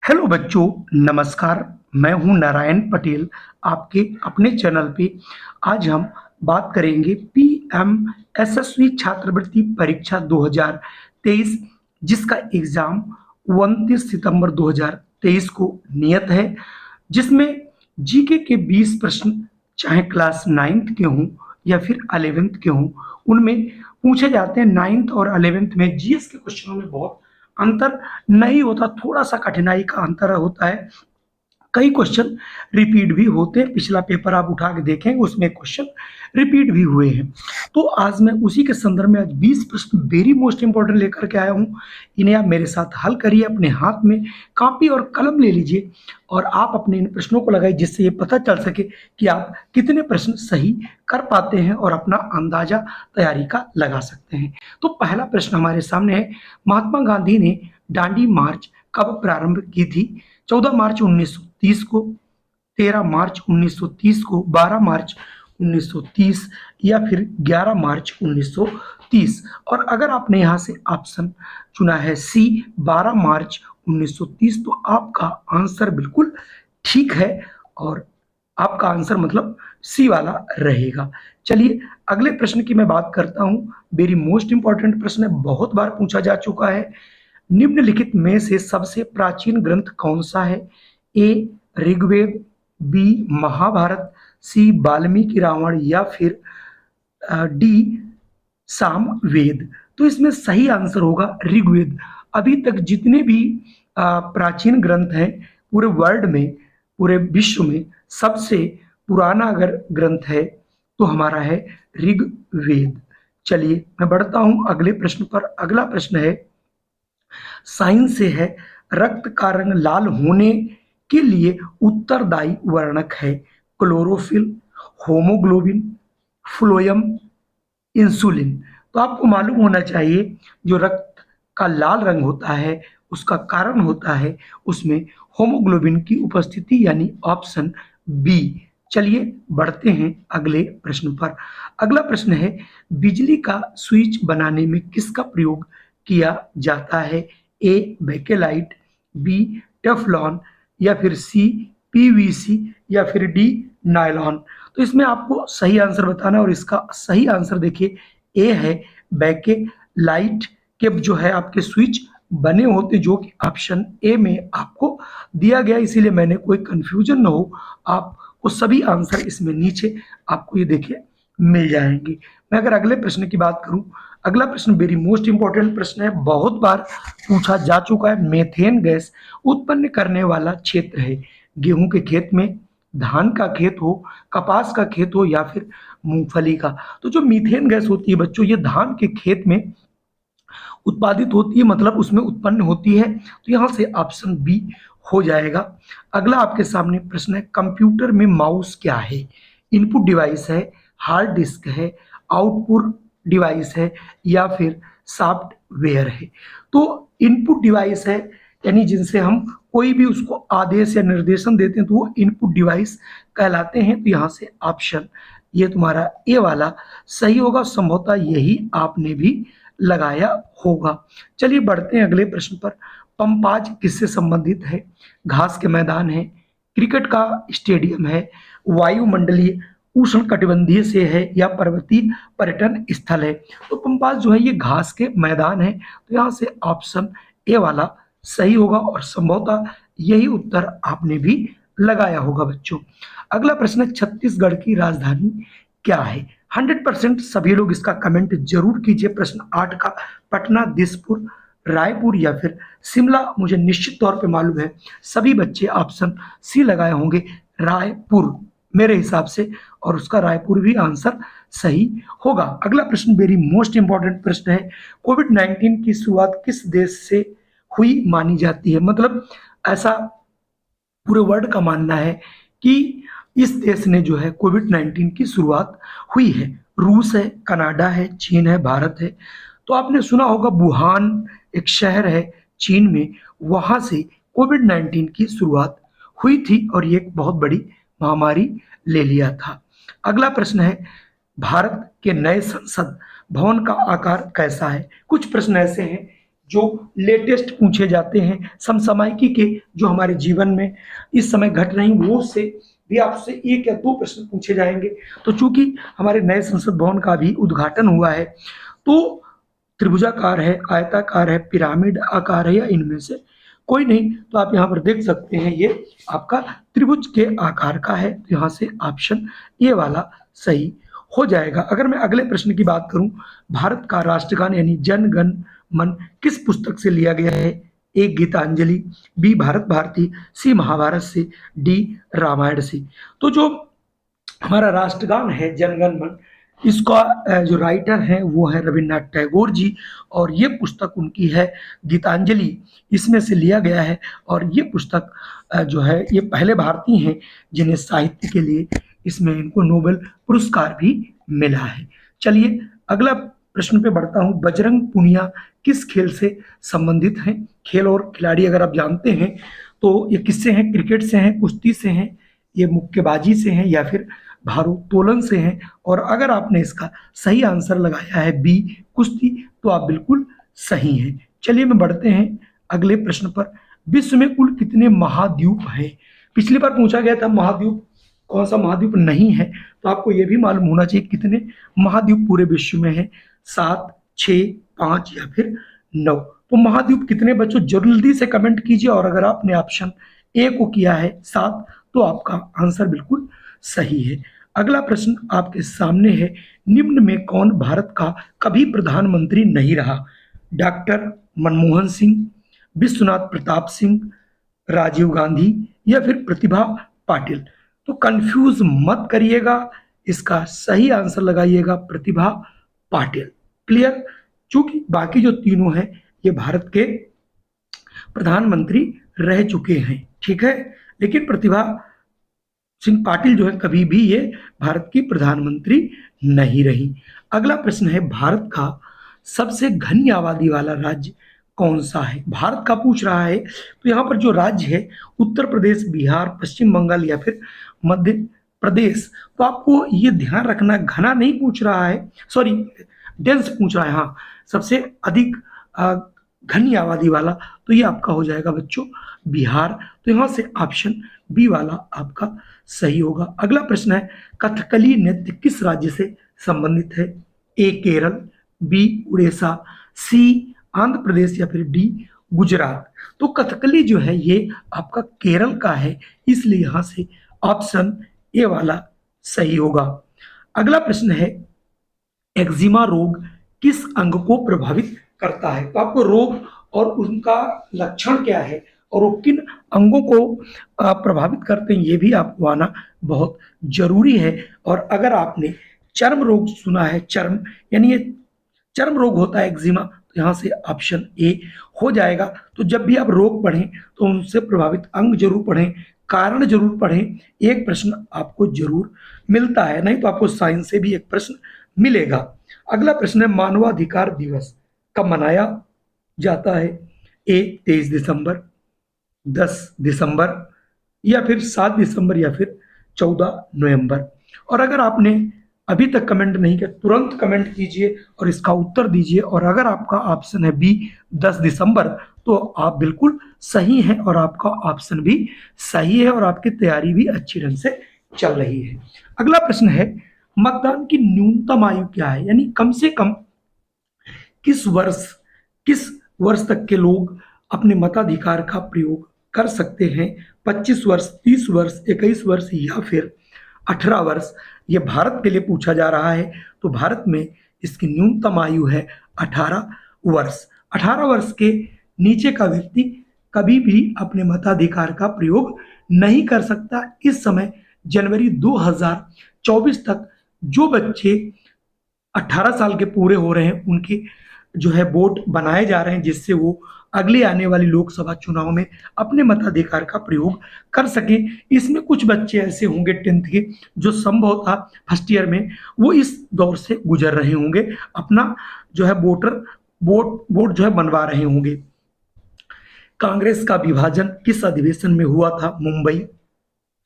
Hello बच्चों, नमस्कार। मैं हूं नारायण पटेल, आपके अपने चैनल पे। आज हम बात करेंगे पीएम एसएसवी छात्रवृत्ति परीक्षा 2023, जिसका एग्जाम 29 सितंबर 2023 को नियत है, जिसमें जीके के 20 प्रश्न, चाहे क्लास 9th के हों या फिर 11th के हों, उनमें पूछे जाते हैं। 9th और 11th में जीएस के क्वेश्चनों में बहुत अंतर नहीं होता, थोड़ा सा कठिनाई का अंतर होता है। कई क्वेश्चन रिपीट भी होते हैं। पिछला पेपर आप उठा के देखें, उसमें क्वेश्चन रिपीट भी हुए हैं। तो आज मैं उसी के संदर्भ में आज 20 प्रश्न वेरी मोस्ट इंपॉर्टेंट लेकर के आया हूं। इन्हें आप मेरे साथ हल करिए। अपने हाथ में कॉपी और कलम ले लीजिए और आप अपने इन प्रश्नों को लगाइए, जिससे ये पता चल सके कि आप कितने प्रश्न सही कर पाते हैं और अपना अंदाजा तैयारी का लगा सकते हैं। तो पहला प्रश्न हमारे सामने है, महात्मा गांधी ने दांडी मार्च कब प्रारंभ की थी? 14 मार्च 1930 को, 13 मार्च 1930 को, 12 मार्च 1930 या फिर 11 मार्च 1930। और अगर आपने यहाँ से ऑप्शन चुना है सी, 12 मार्च 1930, तो आपका आंसर बिल्कुल ठीक है और आपका आंसर मतलब सी वाला रहेगा। चलिए अगले प्रश्न की मैं बात करता हूँ। वेरी मोस्ट इंपॉर्टेंट प्रश्न है, बहुत बार पूछा जा चुका है। निम्नलिखित में से सबसे प्राचीन ग्रंथ कौन सा है? ए ऋग्वेद, बी महाभारत, सी वाल्मीकि रामायण या फिर डी सामवेद। तो इसमें सही आंसर होगा ऋग्वेद। अभी तक जितने भी प्राचीन ग्रंथ हैं पूरे वर्ल्ड में, पूरे विश्व में सबसे पुराना अगर ग्रंथ है तो हमारा है ऋग्वेद। चलिए मैं बढ़ता हूं अगले प्रश्न पर। अगला प्रश्न है, साइंस से है, रक्त का रंग लाल होने के लिए उत्तरदायी वर्णक है? Chlorophyll, haemoglobin, phloem, insulin. तो आपको मालूम होना चाहिए जो रक्त का लाल रंग होता है उसका कारण होता है उसमें होमोग्लोबिन की उपस्थिति, यानी ऑप्शन बी। चलिए बढ़ते हैं अगले प्रश्न पर। अगला प्रश्न है, बिजली का स्विच बनाने में किसका प्रयोग किया जाता है? ए बेकेलाइट, बी टेफलॉन या फिर सी पीवीसी या फिर डी नायलॉन। तो इसमें आपको सही आंसर बताना है और इसका सही आंसर देखिए ए है बेकेलाइट के जो है आपके स्विच बने होते, जो कि ऑप्शन ए में आपको दिया गया, इसीलिए मैंने कोई कंफ्यूजन ना हो, आपको सभी आंसर इसमें नीचे आपको ये देखिए मिल जाएंगे। मैं अगर अगले प्रश्न की बात करूं, अगला प्रश्न वेरी मोस्ट इंपॉर्टेंट प्रश्न है, बहुत बार पूछा जा चुका है। मेथेन गैस उत्पन्न करने वाला क्षेत्र है? गेहूं के खेत में, धान का खेत हो, कपास का खेत हो या फिर मूंगफली का। तो जो मीथेन गैस होती है बच्चों, ये धान के खेत में उत्पादित होती है, मतलब उसमें उत्पन्न होती है। तो यहाँ से ऑप्शन बी हो जाएगा। अगला आपके सामने प्रश्न है, कंप्यूटर में माउस क्या है? इनपुट डिवाइस है, हार्ड डिस्क है, आउटपुट डिवाइस है या फिर सॉफ्टवेयर है? तो इनपुट डिवाइस है, यानी जिनसे हम कोई भी उसको आदेश या निर्देशन देते हैं तो वो इनपुट डिवाइस कहलाते हैं। तो यहाँ से ऑप्शन ये तुम्हारा ए वाला सही होगा। संभवतः यही आपने भी लगाया होगा। चलिए बढ़ते हैं अगले प्रश्न पर। पंपाज किससे संबंधित है? घास के मैदान है, क्रिकेट का स्टेडियम है, वायुमंडलीय उष्ण कटिबंधीय से है या पर्वतीय पर्यटन स्थल है? तो पंपाज जो है ये घास के मैदान है। तो यहाँ से ऑप्शन ए वाला सही होगा और संभवतः यही उत्तर आपने भी लगाया होगा बच्चों। अगला प्रश्न, छत्तीसगढ़ की राजधानी क्या है? 100% सभी लोग इसका कमेंट जरूर कीजिए। प्रश्न 8 का, पटना, दिसपुर, रायपुर या फिर शिमला। मुझे निश्चित तौर पे मालूम है सभी बच्चे ऑप्शन सी लगाए होंगे, रायपुर मेरे हिसाब से, और उसका रायपुर भी आंसर सही होगा। अगला प्रश्न वेरी मोस्ट इंपॉर्टेंट प्रश्न है, कोविड-19 की शुरुआत किस देश से हुई मानी जाती है? मतलब ऐसा पूरे वर्ल्ड का मानना है कि इस देश ने जो है कोविड-19 की शुरुआत हुई है। रूस है, कनाडा है, चीन है, भारत है। तो आपने सुना होगा वुहान एक शहर है चीन में, वहां से कोविड-19 की शुरुआत हुई थी और ये एक बहुत बड़ी महामारी ले लिया था। अगला प्रश्न है, भारत के नए संसद भवन का आकार कैसा है? कुछ प्रश्न ऐसे हैं जो लेटेस्ट पूछे जाते हैं, समसामयिकी के जो हमारे जीवन में इस समय घट रही वो से भी आपसे 1 या 2 प्रश्न पूछे जाएंगे। तो चूंकि हमारे नए संसद भवन का भी उद्घाटन हुआ है, तो त्रिभुजाकार है, आयताकार है, पिरामिड आकार है, या इनमें से कोई नहीं, तो आप यहाँ पर देख सकते हैं ये आपका त्रिभुज के आकार का है। तो यहाँ से ऑप्शन ए वाला सही हो जाएगा। अगर मैं अगले प्रश्न की बात करूं, भारत का राष्ट्रगान यानी जन गण मन किस पुस्तक से लिया गया है? ए गीतांजलि, बी भारत भारती, सी महाभारत से, डी रामायण से। तो जो हमारा राष्ट्रगान है जनगण मन, इसका जो राइटर है वो है रविन्द्रनाथ टैगोर जी, और ये पुस्तक उनकी है गीतांजलि, इसमें से लिया गया है। और ये पुस्तक जो है ये पहले भारतीय हैं जिन्हें साहित्य के लिए इसमें इनको नोबेल पुरस्कार भी मिला है। चलिए अगला प्रश्न पे बढ़ता हूँ। बजरंग पुनिया किस खेल से संबंधित हैं? खेल और खिलाड़ी अगर आप जानते हैं तो ये किससे हैं? क्रिकेट से हैं, कुश्ती से हैं, ये मुक्केबाजी से हैं, या फिर भारोत्तोलन से हैं। और अगर आपने इसका सही आंसर लगाया है बी कुश्ती, तो आप बिल्कुल सही हैं। चलिए मैं बढ़ते हैं अगले प्रश्न पर। विश्व में कुल कितने महाद्वीप हैं? पिछली बार पूछा गया था महाद्वीप कौन सा महाद्वीप नहीं है, तो आपको यह भी मालूम होना चाहिए कितने महाद्वीप पूरे विश्व में है। 7, 6, 5 या फिर 9। तो महाद्वीप कितने बच्चों जल्दी से कमेंट कीजिए। और अगर आपने ऑप्शन ए को किया है 7, तो आपका आंसर बिल्कुल सही है। अगला प्रश्न आपके सामने है। निम्न में कौन भारत का कभी प्रधानमंत्री नहीं रहा? डॉक्टर मनमोहन सिंह, विश्वनाथ प्रताप सिंह, राजीव गांधी, या फिर प्रतिभा पाटिल। तो कंफ्यूज मत करिएगा, इसका सही आंसर लगाइएगा प्रतिभा पाटिल। क्लियर? चूंकि बाकी जो तीनों हैं ये भारत के प्रधानमंत्री रह चुके हैं, ठीक है, लेकिन प्रतिभा सिंह पाटिल जो है कभी भी ये भारत की प्रधानमंत्री नहीं रही। अगला प्रश्न है। भारत का सबसे घनी आबादी वाला राज्य कौन सा है? भारत का पूछ रहा है, तो यहाँ पर जो राज्य है उत्तर प्रदेश, बिहार, पश्चिम बंगाल या फिर मध्य प्रदेश। तो आपको ये ध्यान रखना, घना नहीं पूछ रहा है, सॉरी डेंस पूछ रहा है। हाँ, सबसे अधिक घनी आबादी वाला, तो ये आपका हो जाएगा बच्चों बिहार। तो यहाँ से ऑप्शन बी वाला आपका सही होगा। अगला प्रश्न है। कथकली नृत्य किस राज्य से संबंधित है? ए केरल, बी उड़ीसा, सी आंध्र प्रदेश, या फिर डी गुजरात। तो कथकली जो है ये आपका केरल का है, इसलिए यहां से ऑप्शन ए वाला सही होगा। अगला प्रश्न है। एक्जिमा रोग किस अंग को प्रभावित करता है? तो आपको रोग और उनका लक्षण क्या है और वो किन अंगों को प्रभावित करते हैं, ये भी आपको आना बहुत जरूरी है। और अगर आपने चर्म रोग सुना है, चर्म यानी ये चर्म रोग होता है एक्जिमा, तो यहाँ से ऑप्शन ए हो जाएगा। तो जब भी आप रोग पढ़ें तो उनसे प्रभावित अंग जरूर पढ़ें, कारण जरूर पढ़ें। एक प्रश्न आपको जरूर मिलता है, नहीं तो आपको साइंस से भी एक प्रश्न मिलेगा। अगला प्रश्न है। मानवाधिकार दिवस कब मनाया जाता है? ए 23 दिसंबर, 10 दिसंबर, या फिर 7 दिसंबर, या फिर 14 नवंबर। और अगर आपने अभी तक कमेंट नहीं किया तुरंत कमेंट कीजिए और इसका उत्तर दीजिए। और अगर आपका ऑप्शन है बी 10 दिसंबर, तो आप बिल्कुल सही हैं और आपका ऑप्शन भी सही है और आपकी तैयारी भी अच्छी ढंग से चल रही है। अगला प्रश्न है। मतदान की न्यूनतम आयु क्या है? यानी कम से कम किस वर्ष तक के लोग अपने मताधिकार का प्रयोग कर सकते हैं? 25 वर्ष, 30 वर्ष, 21 वर्ष, या फिर 18 वर्ष। ये भारत के लिए पूछा जा रहा है, तो भारत में इसकी न्यूनतम आयु है 18 वर्ष। 18 वर्ष के नीचे का व्यक्ति कभी भी अपने मताधिकार का प्रयोग नहीं कर सकता। इस समय जनवरी 2024 तक जो बच्चे 18 साल के पूरे हो रहे हैं उनके जो है वोट बनाए जा रहे हैं, जिससे वो अगले आने वाली लोकसभा चुनाव में अपने मताधिकार का प्रयोग कर सके। इसमें कुछ बच्चे ऐसे होंगे 10th के जो संभव था फर्स्ट ईयर में वो इस दौर से गुजर रहे होंगे, अपना जो है वोट जो है बनवा रहे होंगे। कांग्रेस का विभाजन किस अधिवेशन में हुआ था? मुंबई,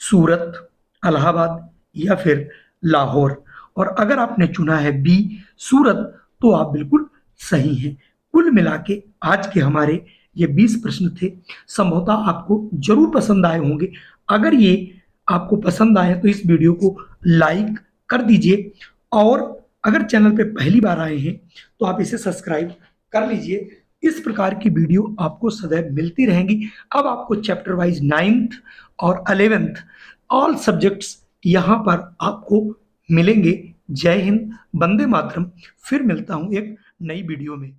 सूरत, इलाहाबाद, या फिर लाहौर। और अगर आपने चुना है बी सूरत, तो आप बिल्कुल सही हैं। कुल मिला के आज के हमारे ये 20 प्रश्न थे। संभवतः आपको जरूर पसंद आए होंगे। अगर ये आपको पसंद आए तो इस वीडियो को लाइक कर दीजिए, और अगर चैनल पे पहली बार आए हैं तो आप इसे सब्सक्राइब कर लीजिए। इस प्रकार की वीडियो आपको सदैव मिलती रहेंगी। अब आपको चैप्टर वाइज 9th और 11th ऑल सब्जेक्ट्स यहाँ पर आपको मिलेंगे। जय हिंद, वंदे मातरम। फिर मिलता हूँ एक नई वीडियो में।